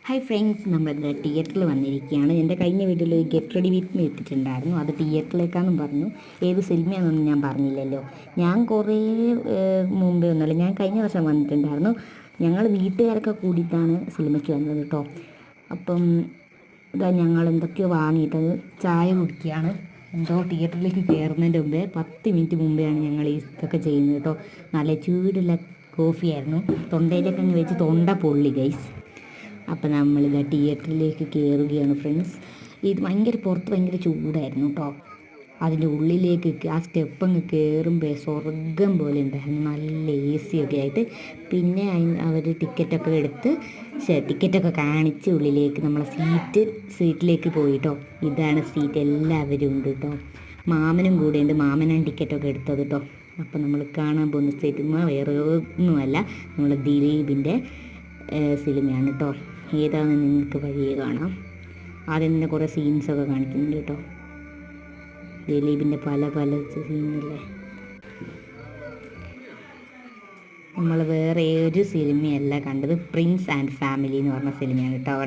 Hi friends, നമ്മളിത് തിയേറ്ററിൽ വന്നിരിക്കുകയാണ്. എൻ്റെ കഴിഞ്ഞ വീഡിയോയിൽ ഒരു ഗെറ്റ് റെഡി വിത്ത് മീ ഇട്ടിട്ടുണ്ടായിരുന്നു. അത് തിയേറ്ററിലേക്കാണെന്നും പറഞ്ഞു. ഏത് സിനിമയാണെന്നൊന്നും ഞാൻ പറഞ്ഞില്ലല്ലോ. ഞാൻ കുറേ മുമ്പേ ഒന്നുമല്ല, ഞാൻ കഴിഞ്ഞ വർഷം വന്നിട്ടുണ്ടായിരുന്നു. ഞങ്ങൾ വീട്ടുകാരൊക്കെ കൂടിയിട്ടാണ് സിനിമയ്ക്ക് വന്നത് കേട്ടോ. അപ്പം ഇതാ ഞങ്ങൾ എന്തൊക്കെയോ വാങ്ങിയിട്ടത് ചായ കുടിക്കുകയാണ്. എന്തോ തിയേറ്ററിലേക്ക് കയറുന്നതിൻ്റെ മുമ്പേ 10 മിനിറ്റ് മുമ്പെയാണ് ഞങ്ങൾ ഇതൊക്കെ ചെയ്യുന്നത് കേട്ടോ. നല്ല ചൂടുള്ള കോഫിയായിരുന്നു. തൊണ്ടയിലൊക്കെ അങ്ങ് വെച്ച് തൊണ്ട പൊള്ളി ഗൈസ്. അപ്പം നമ്മളിത് തിയേറ്ററിലേക്ക് കയറുകയാണ് ഫ്രണ്ട്സ്. ഇത് പുറത്ത് ഭയങ്കര ചൂടായിരുന്നു കേട്ടോ. അതിൻ്റെ ഉള്ളിലേക്ക് ആ സ്റ്റെപ്പ് അങ്ങ് കയറുമ്പോൾ സ്വർഗം പോലെ ഉണ്ടായിരുന്നു, നല്ല AC ഒക്കെ ആയിട്ട്. പിന്നെ അവർ ടിക്കറ്റൊക്കെ എടുത്ത് ടിക്കറ്റൊക്കെ കാണിച്ച് ഉള്ളിലേക്ക് നമ്മളെ സീറ്റിലേക്ക് പോയി കേട്ടോ. ഇതാണ് സീറ്റ്, എല്ലാവരും ഉണ്ട് കേട്ടോ. മാമനും കൂടെ ഉണ്ട്, മാമനാണ് ടിക്കറ്റൊക്കെ എടുത്തത് കേട്ടോ. അപ്പം നമ്മൾ കാണാൻ പോകുന്ന സിനിമ വേറെ ഒന്നുമല്ല, നമ്മൾ ദിലീപിൻ്റെ സിനിമയാണ് കേട്ടോ. ഏതാണെന്ന് നിങ്ങൾക്ക് വഴിയെ കാണാം. ആദ്യം തന്നെ കുറേ സീൻസൊക്കെ കാണിക്കുന്നുണ്ട് കേട്ടോ. ദിലീപിൻ്റെ പല സീനില്ലേ. നമ്മൾ വേറെ ഒരു സിനിമയല്ല കണ്ടത്, പ്രിൻസ് ആൻഡ് ഫാമിലി എന്ന് പറഞ്ഞ സിനിമയാണ് കേട്ടോ.